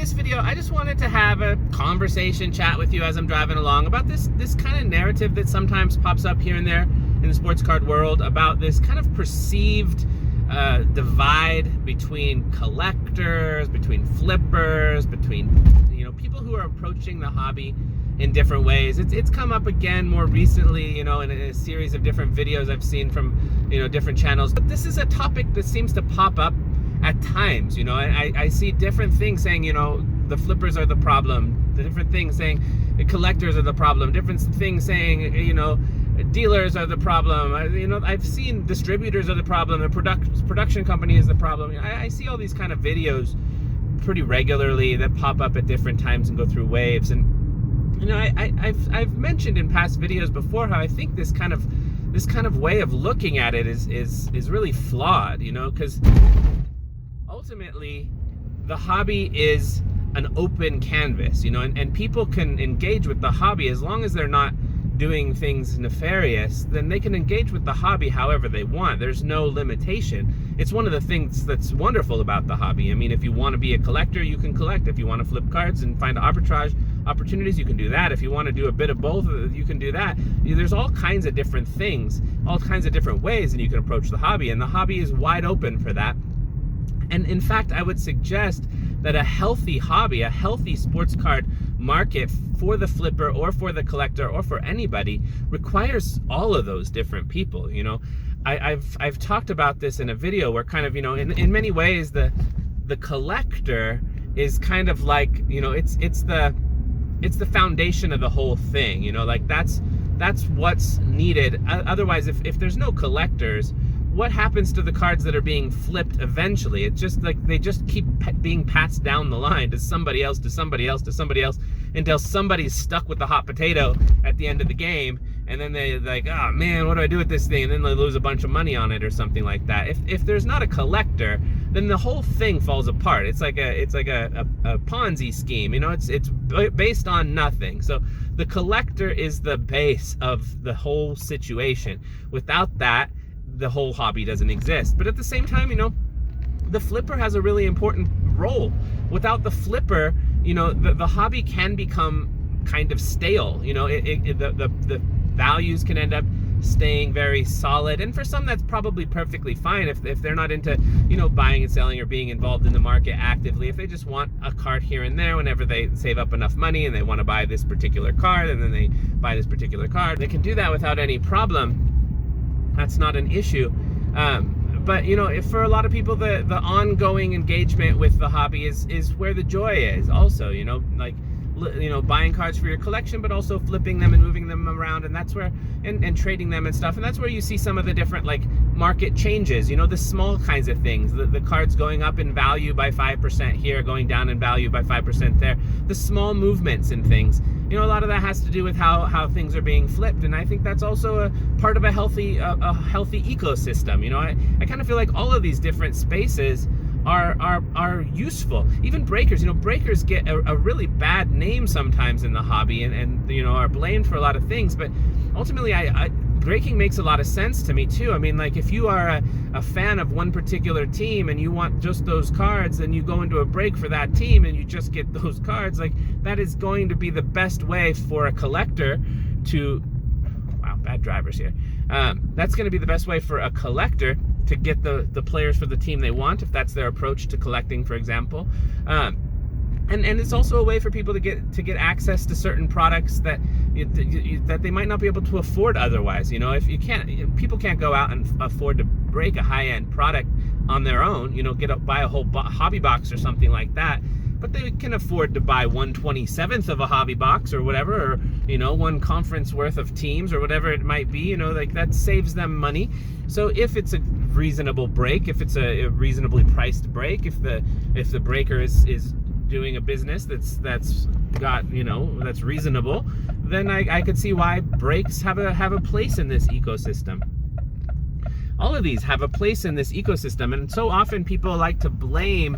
this video, I just wanted to have a conversation, chat with you as I'm driving along about this kind of narrative that sometimes pops up here and there in the sports card world about this kind of perceived divide between collectors, between flippers, between people who are approaching the hobby in different ways. It's come up again more recently, in a series of different videos I've seen from different channels. But this is a topic that seems to pop up at times. I see different things saying the flippers are the problem, the different things saying the collectors are the problem, different things saying dealers are the problem. I've seen distributors are the problem, the production company is the problem. I see all these kind of videos pretty regularly that pop up at different times and go through waves. And I've mentioned in past videos before how I think this kind of way of looking at it is really flawed. Because ultimately the hobby is an open canvas. And people can engage with the hobby as long as they're not doing things nefarious. Then they can engage with the hobby however they want. There's no limitation. It's one of the things that's wonderful about the hobby. I mean, if you want to be a collector, you can collect. If you want to flip cards and find arbitrage opportunities, you can do that. If you want to do a bit of both, you can do that. There's all kinds of different things, all kinds of different ways that you can approach the hobby, and the hobby is wide open for that. And in fact, I would suggest that a healthy hobby, a healthy sports card market for the flipper or for the collector or for anybody requires all of those different people. I've talked about this in a video where kind of, in many ways the collector is kind of like, it's the foundation of the whole thing. Like that's what's needed. Otherwise, if there's no collectors, what happens to the cards that are being flipped eventually? It's just like they just keep being passed down the line to somebody else, to somebody else, to somebody else, until somebody's stuck with the hot potato at the end of the game, and then they're like, oh man, what do I do with this thing? And then they lose a bunch of money on it or something like that. If there's not a collector, then the whole thing falls apart. It's like a Ponzi scheme. It's based on nothing. So the collector is the base of the whole situation. Without that, the whole hobby doesn't exist. But at the same time, the flipper has a really important role. Without the flipper, the hobby can become kind of stale. The values can end up staying very solid, and for some that's probably perfectly fine if they're not into buying and selling or being involved in the market actively. If they just want a card here and there whenever they save up enough money and they want to buy this particular card, and then they buy this particular card, they can do that without any problem. That's not an issue. But if for a lot of people the ongoing engagement with the hobby is where the joy is also. Like buying cards for your collection, but also flipping them and moving them around, and that's where and trading them and stuff, and that's where you see some of the different market changes. The small kinds of things, the cards going up in value by 5% here, going down in value by 5% there, the small movements and things. A lot of that has to do with how things are being flipped, and I think that's also a part of a healthy ecosystem. I kind of feel like all of these different spaces are useful. Even breakers, breakers get a really bad name sometimes in the hobby, and are blamed for a lot of things, but ultimately breaking makes a lot of sense to me too. I mean, if you are a fan of one particular team and you want just those cards, then you go into a break for that team and you just get those cards. That is going to be the best way for a collector to, wow, bad drivers here. That's going to be the best way for a collector to get the players for the team they want, if that's their approach to collecting, for example. And it's also a way for people to get access to certain products that they might not be able to afford otherwise. If people can't go out and afford to break a high-end product on their own. Buy a whole hobby box or something like that. But they can afford to buy 1/27th of a hobby box or whatever, or one conference worth of teams or whatever it might be. That saves them money. So if it's a reasonable break, if it's a reasonably priced break, if the breaker is doing a business that's got that's reasonable, then I could see why breaks have a place in this ecosystem. All of these have a place in this ecosystem, and so often people like to blame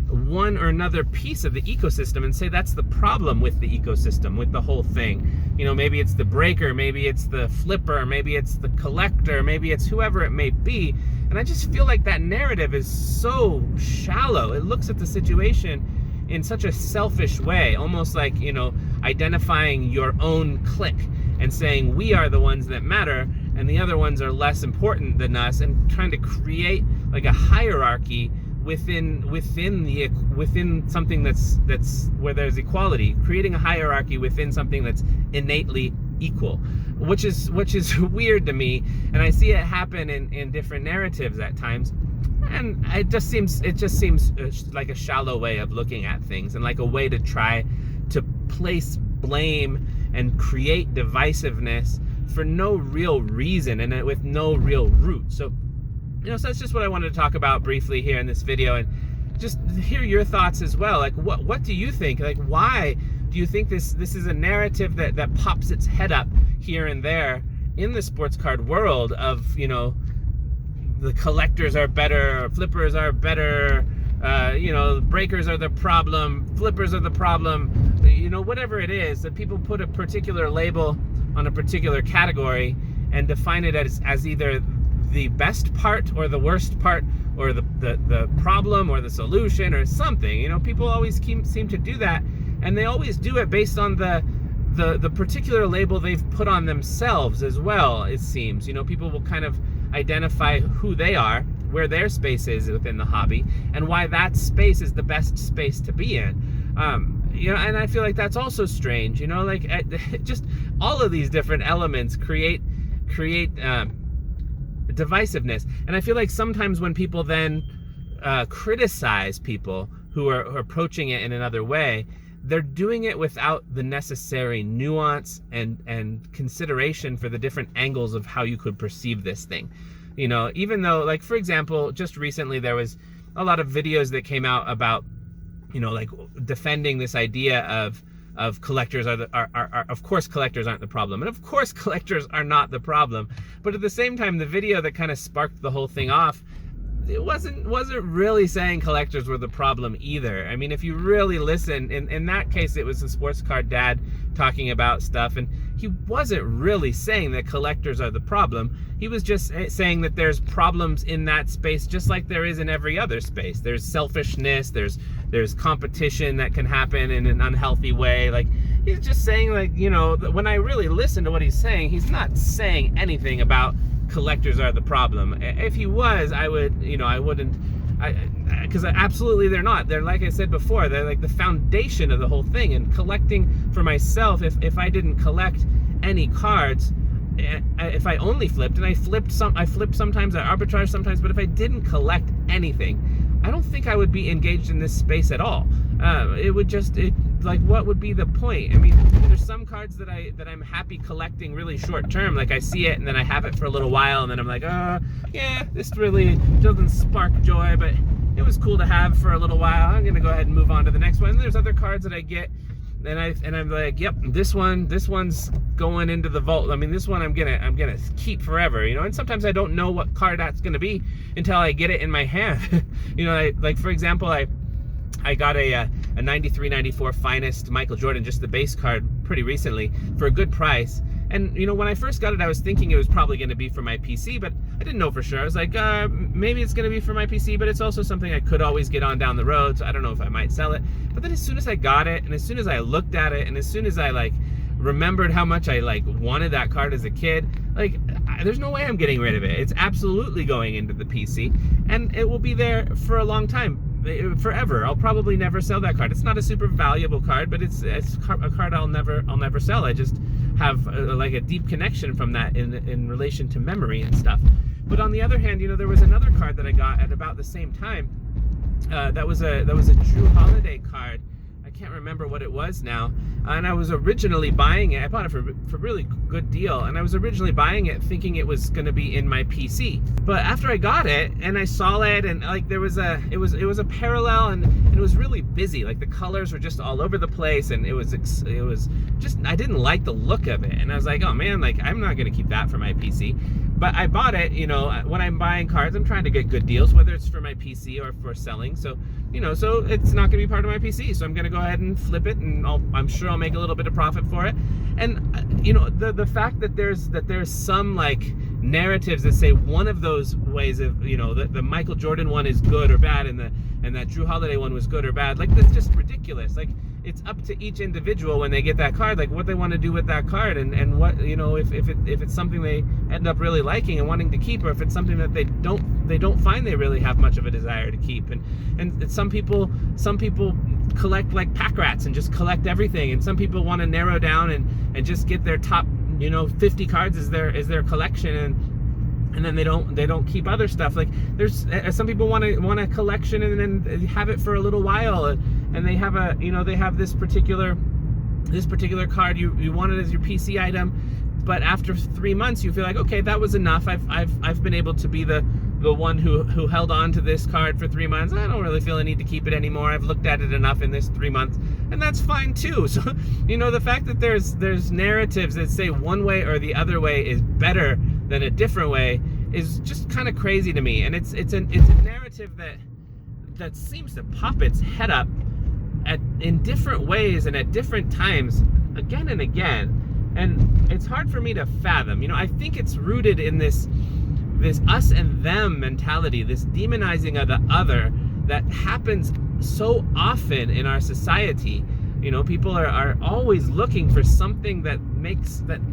one or another piece of the ecosystem and say that's the problem with the ecosystem, with the whole thing. Maybe it's the breaker, maybe it's the flipper, maybe it's the collector, maybe it's whoever it may be. And I just feel like that narrative is so shallow. It looks at the situation in such a selfish way, almost like, you know, identifying your own clique and saying we are the ones that matter and the other ones are less important than us, and trying to create like a hierarchy within something that's where there's equality, creating a hierarchy within something that's innately equal, which is weird to me, and I see it happen in different narratives at times, and it just seems like a shallow way of looking at things, and like a way to try to place blame and create divisiveness for no real reason and with no real root. So, you know, so that's just what I wanted to talk about briefly here in this video, and just hear your thoughts as well. Like, what do you think? Like, why do you think this is a narrative that pops its head up here and there in the sports card world of, you know, the collectors are better, flippers are better, you know, breakers are the problem, flippers are the problem, you know, whatever it is, that people put a particular label on a particular category and define it as either the best part or the worst part, or the problem or the solution or something. You know, people always seem to do that, and they always do it based on the particular label they've put on themselves as well, it seems. You know, people will kind of identify who they are, where their space is within the hobby, and why that space is the best space to be in. You know, and I feel like that's also strange. You know, like just all of these different elements create divisiveness, and I feel like sometimes when people then criticize people who are approaching it in another way, they're doing it without the necessary nuance and consideration for the different angles of how you could perceive this thing. You know, even though, like, for example, just recently there was a lot of videos that came out about, you know, like defending this idea of collectors are of course collectors aren't the problem, and of course collectors are not the problem. But at the same time, the video that kind of sparked the whole thing off, it wasn't really saying collectors were the problem either. I mean, if you really listen, in that case, it was the sports card dad talking about stuff, and he wasn't really saying that collectors are the problem. He was just saying that there's problems in that space just like there is in every other space. There's selfishness, there's competition that can happen in an unhealthy way. Like, he's just saying, like, you know, when I really listen to what he's saying, he's not saying anything about collectors are the problem. If he was, I would, you know, I wouldn't, because absolutely they're not. They're, like I said before, they're like the foundation of the whole thing. And collecting for myself, if I didn't collect any cards, if I only flipped, and I flipped sometimes, I arbitrage sometimes, but if I didn't collect anything, I don't think I would be engaged in this space at all. It would just, like, what would be the point? I mean, there's some cards that I'm happy collecting really short term. Like, I see it and then I have it for a little while, and then I'm like, yeah, this really doesn't spark joy, but it was cool to have for a little while. I'm gonna go ahead and move on to the next one. And there's other cards that I get, and I'm like, yep, this one's going into the vault. I mean, this one I'm gonna keep forever, you know. And sometimes I don't know what card that's gonna be until I get it in my hand. You know, like, for example, I got a 93-94 Finest Michael Jordan, just the base card, pretty recently for a good price. And, you know, when I first got it, I was thinking it was probably going to be for my PC, but I didn't know for sure. I was like, maybe it's going to be for my PC, but it's also something I could always get on down the road, so I don't know if I might sell it. But then as soon as I got it, and as soon as I looked at it, and as soon as I, like, remembered how much I, like, wanted that card as a kid, like, there's no way I'm getting rid of it. It's absolutely going into the PC, and it will be there for a long time. Forever. I'll probably never sell that card. It's not a super valuable card, but it's a card I'll never sell. I just have like a deep connection from that in relation to memory and stuff. But on the other hand, you know, there was another card that I got at about the same time. That was a Drew Holiday card. I can't remember what it was now. And I was originally buying it. I bought it for a really good deal. And I was originally buying it thinking it was going to be in my PC. But after I got it and I saw it, and like it was a parallel, and it was really busy. Like the colors were just all over the place, and it was just, I didn't like the look of it. And I was like, oh man, like I'm not going to keep that for my PC. But I bought it, you know, when I'm buying cards, I'm trying to get good deals, whether it's for my PC or for selling. So, you know, so it's not going to be part of my PC. So I'm going to go ahead and flip it, and I'm sure I'll make a little bit of profit for it. And, you know, the fact that there's some, like, narratives that say one of those ways of, you know, the Michael Jordan one is good or bad, and that Drew Holiday one was good or bad. Like, that's just ridiculous. Like, it's up to each individual when they get that card, like what they want to do with that card, and what, you know, if it's something they end up really liking and wanting to keep, or if it's something that they don't find they really have much of a desire to keep. And some people collect like pack rats and just collect everything, and some people want to narrow down and just get their top, you know, 50 cards as their collection, and then they don't keep other stuff. Like, there's some people want a collection and then have it for a little while, and they have this particular card, you want it as your PC item, but after 3 months you feel like, okay, that was enough. I've been able to be the one who held on to this card for 3 months. I don't really feel a need to keep it anymore. I've looked at it enough in this 3 months, and that's fine too. So, you know, the fact that there's narratives that say one way or the other way is better than a different way is just kind of crazy to me. And it's a narrative that seems to pop its head up in different ways and at different times again and again, and it's hard for me to fathom. You know, I think it's rooted in this us and them mentality, this demonizing of the other that happens so often in our society. You know, people are always looking for something that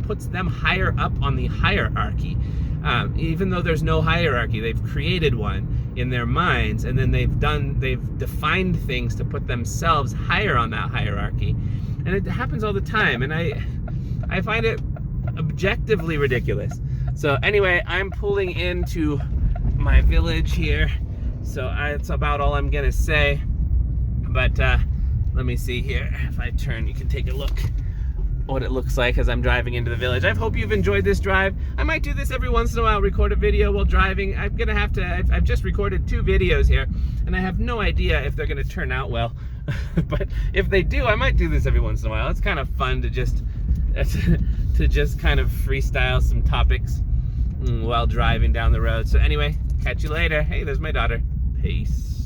puts them higher up on the hierarchy, even though there's no hierarchy. They've created one in their minds, and then they've defined things to put themselves higher on that hierarchy, and it happens all the time. And I find it objectively ridiculous. So anyway, I'm pulling into my village here, so that's about all I'm gonna say. But let me see here. If I turn, you can take a look what it looks like as I'm driving into the village. I hope you've enjoyed this drive. I might do this every once in a while, record a video while driving. I'm gonna have to, I've just recorded 2 videos here, and I have no idea if they're gonna turn out well. But if they do, I might do this every once in a while. It's kind of fun to just kind of freestyle some topics while driving down the road. So anyway, catch you later. Hey, there's my daughter. Peace.